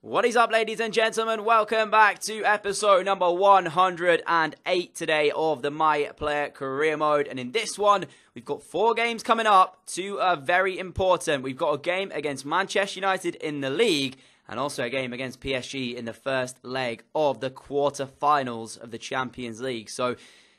What is up, ladies and gentlemen? Welcome back to episode number 108 today of the My Player Career Mode. And in this one, we've got 4 games coming up. 2 are very important. We've got a game against Manchester United in the league and also a game against PSG in the first leg of the quarter-finals of the Champions League. So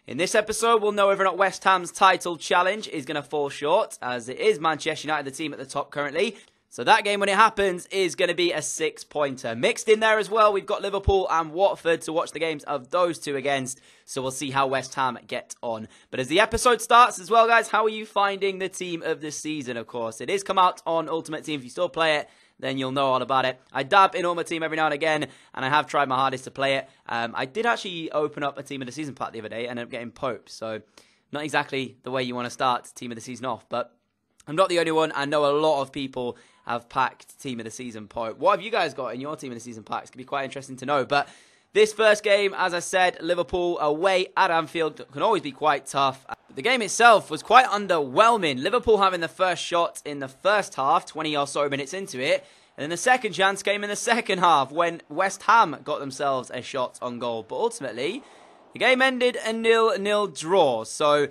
in this episode, we'll know whether or not West Ham's title challenge is going to fall short, as it is Manchester United, the team at the top currently. So that game, when it happens, is going to be a 6-pointer. Mixed in there as well, we've got Liverpool and Watford to watch the games of those two against. So we'll see how West Ham get on. But as the episode starts as well, guys, how are you finding the team of the season, of course? It is come out on Ultimate Team. If you still play it, then you'll know all about it. I dab in Ultimate Team every now and again, and I have tried my hardest to play it. I did actually open up a Team of the Season pack the other day and ended up getting Pope. So not exactly the way you want to start Team of the Season off, but I'm not the only one. I know a lot of people have packed Team of the Season Pope. What have you guys got in your Team of the Season packs? It could be quite interesting to know. But this first game, as I said, Liverpool away at Anfield can always be quite tough. The game itself was quite underwhelming. Liverpool having the first shot in the first half, 20 or so minutes into it. And then the second chance came in the second half when West Ham got themselves a shot on goal. But ultimately, the game ended a 0-0 draw. So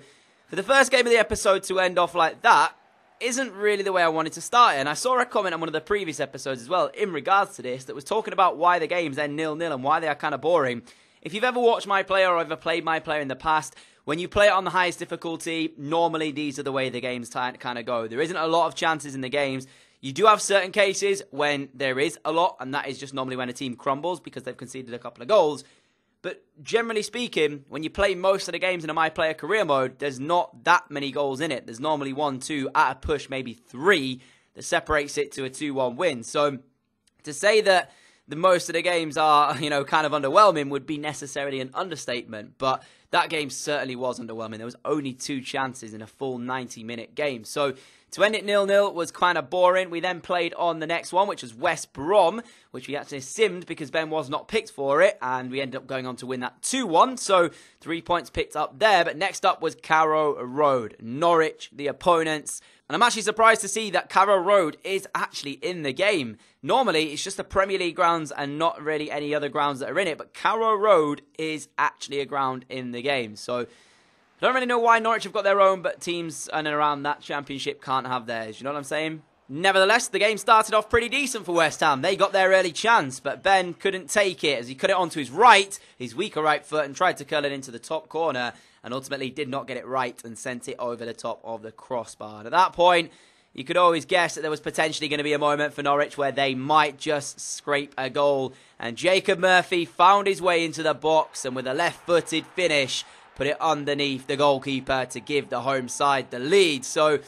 for the first game of the episode to end off like that isn't really the way I wanted to start it. And I saw a comment on one of the previous episodes as well in regards to this that was talking about why the games end 0-0 and why they are kind of boring. If you've ever watched My Player or ever played My Player in the past, when you play it on the highest difficulty, normally these are the way the games kind of go. There isn't a lot of chances in the games. You do have certain cases when there is a lot, and that is just normally when a team crumbles because they've conceded a couple of goals. But generally speaking, when you play most of the games in a My Player Career Mode, there's not that many goals in it. There's normally 1, 2, at a push, maybe 3 that separates it to a 2-1 win. So to say that the most of the games are, kind of underwhelming would be necessarily an understatement. But that game certainly was underwhelming. There was only 2 chances in a full 90-minute game. So to end it 0-0 was kind of boring. We then played on the next one, which was West Brom, which we actually simmed because Ben was not picked for it, and we ended up going on to win that 2-1, so 3 points picked up there. But next up was Carrow Road, Norwich, the opponents. And I'm actually surprised to see that Carrow Road is actually in the game. Normally, it's just the Premier League grounds and not really any other grounds that are in it, but Carrow Road is actually a ground in the game. So I don't really know why Norwich have got their own, but teams in and around that championship can't have theirs. You know what I'm saying? Nevertheless, the game started off pretty decent for West Ham. They got their early chance, but Ben couldn't take it as he cut it onto his right, his weaker right foot, and tried to curl it into the top corner, and ultimately did not get it right and sent it over the top of the crossbar. And at that point, you could always guess that there was potentially going to be a moment for Norwich where they might just scrape a goal. And Jacob Murphy found his way into the box, and with a left-footed finish, put it underneath the goalkeeper to give the home side the lead. So,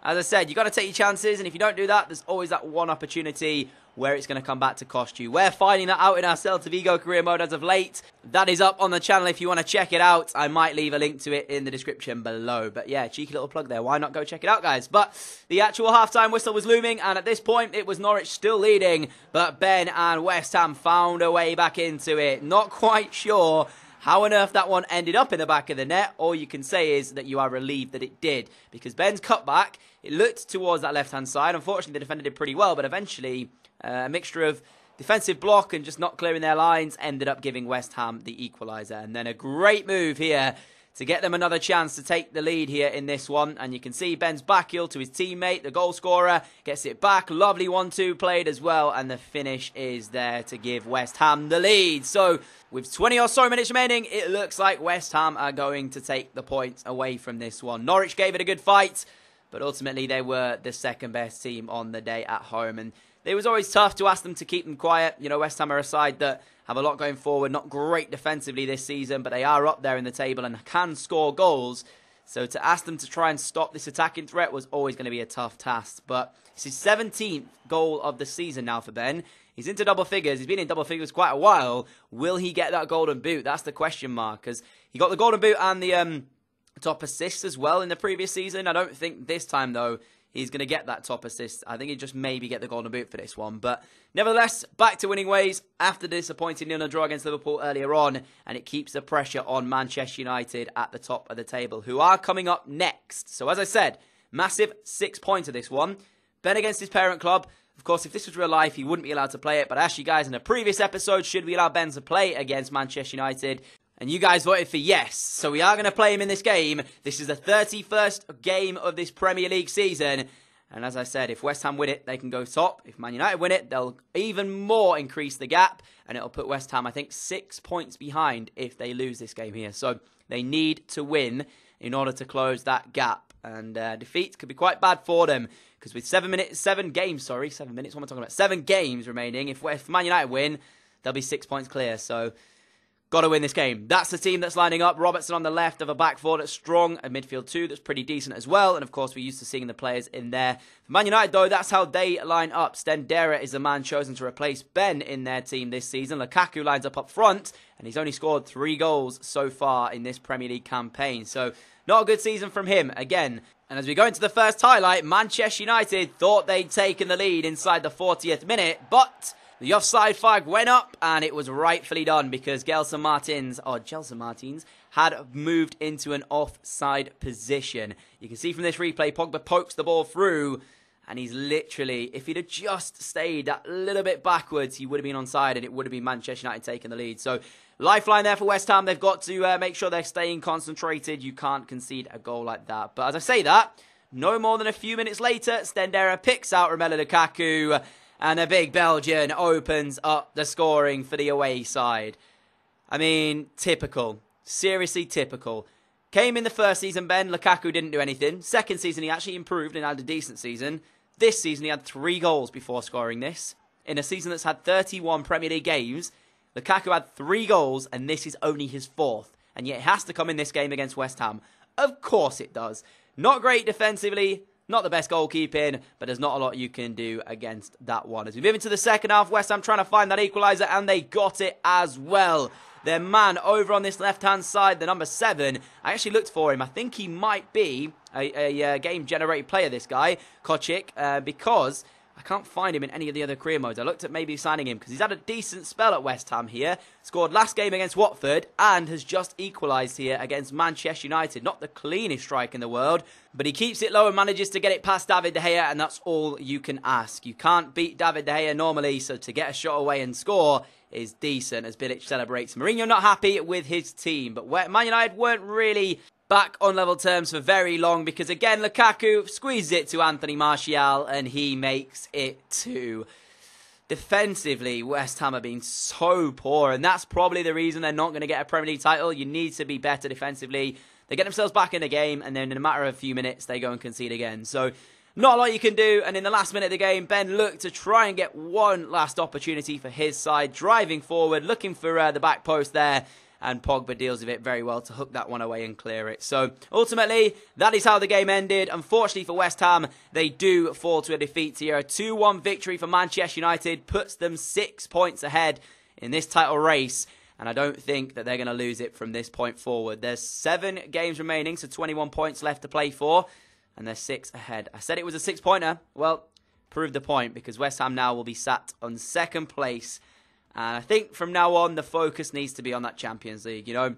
as I said, you've got to take your chances, and if you don't do that, there's always that one opportunity where it's going to come back to cost you. We're finding that out in our Celta Vigo career mode as of late. That is up on the channel if you want to check it out. I might leave a link to it in the description below. But yeah, cheeky little plug there. Why not go check it out, guys? But the actual halftime whistle was looming, and at this point, it was Norwich still leading. But Ben and West Ham found a way back into it. Not quite sure how on earth that one ended up in the back of the net. All you can say is that you are relieved that it did, because Ben's cutback, it looked towards that left-hand side. Unfortunately, the defender did pretty well, but eventually a mixture of defensive block and just not clearing their lines ended up giving West Ham the equaliser. And then a great move here to get them another chance to take the lead here in this one. And you can see Ben's back heel to his teammate, the goal scorer, gets it back. Lovely 1-2 played as well. And the finish is there to give West Ham the lead. So with 20 or so minutes remaining, it looks like West Ham are going to take the points away from this one. Norwich gave it a good fight, but ultimately they were the second best team on the day at home. And it was always tough to ask them to keep them quiet. West Ham are a side that have a lot going forward. Not great defensively this season, but they are up there in the table and can score goals. So to ask them to try and stop this attacking threat was always going to be a tough task. But it's his 17th goal of the season now for Ben. He's into double figures. He's been in double figures quite a while. Will he get that golden boot? That's the question mark, because he got the golden boot and the top assist as well in the previous season. I don't think this time, though, he's going to get that top assist. I think he just maybe get the golden boot for this one. But nevertheless, back to winning ways after the disappointing 0-0 draw against Liverpool earlier on. And it keeps the pressure on Manchester United at the top of the table, who are coming up next. So as I said, massive 6-pointer this one. Ben against his parent club. Of course, if this was real life, he wouldn't be allowed to play it. But I asked you guys in a previous episode, should we allow Ben to play against Manchester United? And you guys voted for yes. So we are going to play him in this game. This is the 31st game of this Premier League season. And as I said, if West Ham win it, they can go top. If Man United win it, they'll even more increase the gap. And it'll put West Ham, I think, 6 points behind if they lose this game here. So they need to win in order to close that gap. And defeats could be quite bad for them. Because with 7 games remaining, if Man United win, they'll be 6 points clear. So got to win this game. That's the team that's lining up. Robertson on the left of a back four that's strong. A midfield two that's pretty decent as well. And of course, we're used to seeing the players in there. For Man United, though, that's how they line up. Stendera is the man chosen to replace Ben in their team this season. Lukaku lines up front. And he's only scored 3 goals so far in this Premier League campaign. So not a good season from him again. And as we go into the first highlight, Manchester United thought they'd taken the lead inside the 40th minute. But the offside flag went up, and it was rightfully done because Gelson Martins had moved into an offside position. You can see from this replay, Pogba pokes the ball through, and he's literally, if he'd have just stayed that little bit backwards, he would have been onside, and it would have been Manchester United taking the lead. So, lifeline there for West Ham. They've got to make sure they're staying concentrated. You can't concede a goal like that. But as I say that, no more than a few minutes later, Stendera picks out Romelu Lukaku, and a big Belgian opens up the scoring for the away side. I mean, typical. Seriously typical. Came in the first season, Ben. Lukaku didn't do anything. Second season, he actually improved and had a decent season. This season, he had 3 goals before scoring this. In a season that's had 31 Premier League games, Lukaku had 3 goals, and this is only his 4th. And yet it has to come in this game against West Ham. Of course it does. Not great defensively. Not the best goalkeeping, but there's not a lot you can do against that one. As we move into the second half, West Ham trying to find that equaliser, and they got it as well. Their man over on this left-hand side, the number 7, I actually looked for him. I think he might be a game-generated player, this guy, Kocic, because I can't find him in any of the other career modes. I looked at maybe signing him because he's had a decent spell at West Ham here. Scored last game against Watford and has just equalised here against Manchester United. Not the cleanest strike in the world, but he keeps it low and manages to get it past David De Gea, and that's all you can ask. You can't beat David De Gea normally, so to get a shot away and score is decent as Bilic celebrates. Mourinho not happy with his team, but Man United weren't really back on level terms for very long because, again, Lukaku squeezes it to Anthony Martial and he makes it 2. Defensively, West Ham have been so poor, and that's probably the reason they're not going to get a Premier League title. You need to be better defensively. They get themselves back in the game, and then in a matter of a few minutes, they go and concede again. So, not a lot you can do, and in the last minute of the game, Ben looked to try and get one last opportunity for his side, driving forward, looking for the back post there, and Pogba deals with it very well to hook that one away and clear it. So, ultimately, that is how the game ended. Unfortunately for West Ham, they do fall to a defeat here. A 2-1 victory for Manchester United puts them 6 points ahead in this title race, and I don't think that they're going to lose it from this point forward. There's 7 games remaining, so 21 points left to play for, and they're 6 ahead. I said it was a 6-pointer. Well, proved the point, because West Ham now will be sat on second place. And I think from now on, the focus needs to be on that Champions League. You know,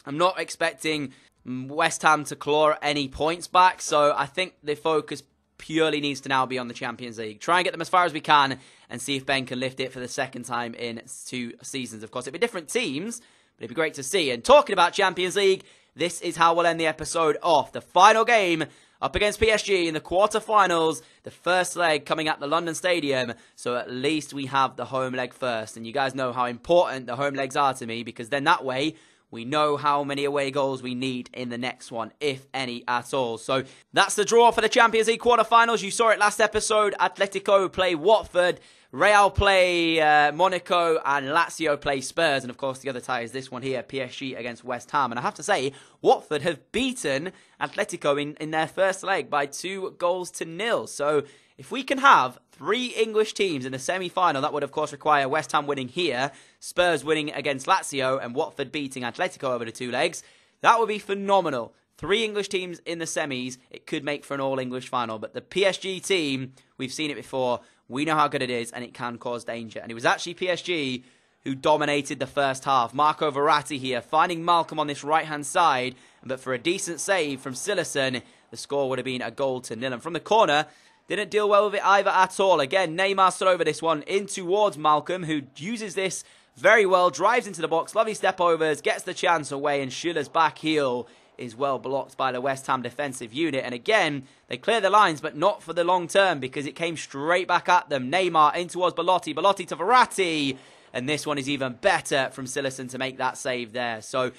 I'm not expecting West Ham to claw any points back. So I think the focus purely needs to now be on the Champions League. Try and get them as far as we can and see if Ben can lift it for the second time in 2 seasons. Of course, it'll be different teams, but it'd be great to see. And talking about Champions League, this is how we'll end the episode off. The final game up against PSG in the quarterfinals, the first leg coming at the London Stadium, so at least we have the home leg first. And you guys know how important the home legs are to me, because then that way we know how many away goals we need in the next one, if any at all. So that's the draw for the Champions League quarterfinals. You saw it last episode. Atletico play Watford, Real play Monaco, and Lazio play Spurs. And of course, the other tie is this one here, PSG against West Ham. And I have to say, Watford have beaten Atletico in their first leg by 2-0. So if we can have 3 English teams in the semi-final, that would of course require West Ham winning here, Spurs winning against Lazio, and Watford beating Atletico over the 2 legs. That would be phenomenal. 3 English teams in the semis, it could make for an all-English final. But the PSG team, we've seen it before. We know how good it is, and it can cause danger. And it was actually PSG who dominated the first half. Marco Verratti here, finding Malcolm on this right-hand side. But for a decent save from Silerson, the score would have been 1-0. And from the corner, didn't deal well with it either at all. Again, Neymar stood over this one in towards Malcolm, who uses this very well, drives into the box, lovely step overs, gets the chance away, and Schüller's back heel is well blocked by the West Ham defensive unit. And again, they clear the lines, but not for the long term because it came straight back at them. Neymar in towards Belotti, Belotti to Verratti, and this one is even better from Cillessen to make that save there. So,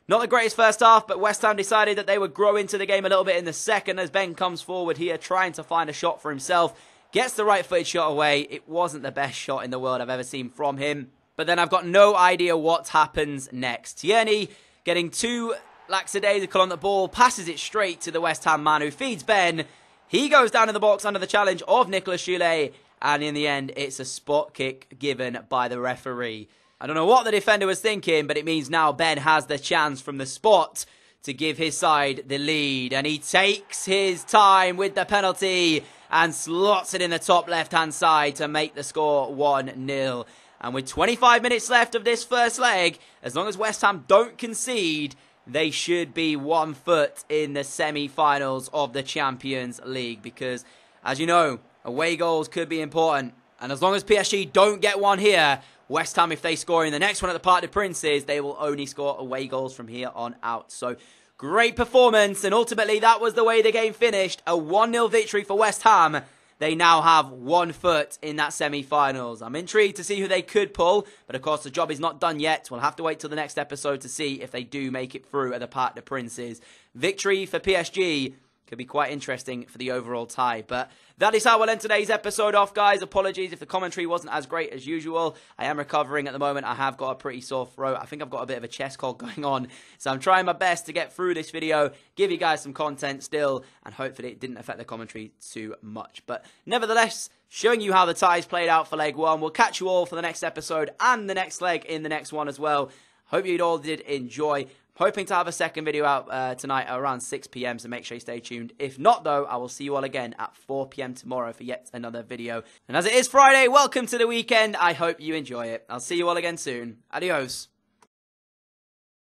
not the greatest first half, but West Ham decided that they would grow into the game a little bit in the second as Ben comes forward here trying to find a shot for himself. Gets the right-footed shot away. It wasn't the best shot in the world I've ever seen from him. But then I've got no idea what happens next. Tierney getting too lackadaisical on the ball, passes it straight to the West Ham man who feeds Ben. He goes down in the box under the challenge of Nicolas Schüller, and in the end, it's a spot kick given by the referee. I don't know what the defender was thinking, but it means now Ben has the chance from the spot to give his side the lead, and he takes his time with the penalty and slots it in the top left-hand side to make the score 1-0. And with 25 minutes left of this first leg, as long as West Ham don't concede, they should be 1 foot in the semi-finals of the Champions League. Because, as you know, away goals could be important. And as long as PSG don't get one here, West Ham, if they score in the next one at the Parc des Princes, they will only score away goals from here on out. So, great performance. And ultimately, that was the way the game finished. A 1-0 victory for West Ham. They now have 1 foot in that semi-finals. I'm intrigued to see who they could pull, but of course the job is not done yet. We'll have to wait till the next episode to see if they do make it through at the Parc des Princes. Victory for PSG could be quite interesting for the overall tie. But that is how we'll end today's episode off, guys. Apologies if the commentary wasn't as great as usual. I am recovering at the moment. I have got a pretty sore throat. I think I've got a bit of a chest cold going on. So I'm trying my best to get through this video, give you guys some content still, and hopefully it didn't affect the commentary too much. But nevertheless, showing you how the ties played out for leg 1. We'll catch you all for the next episode and the next leg in the next one as well. Hope you all did enjoy. Hoping to have a second video out tonight around 6 PM, so make sure you stay tuned. If not, though, I will see you all again at 4 PM tomorrow for yet another video. And as it is Friday, welcome to the weekend. I hope you enjoy it. I'll see you all again soon. Adios.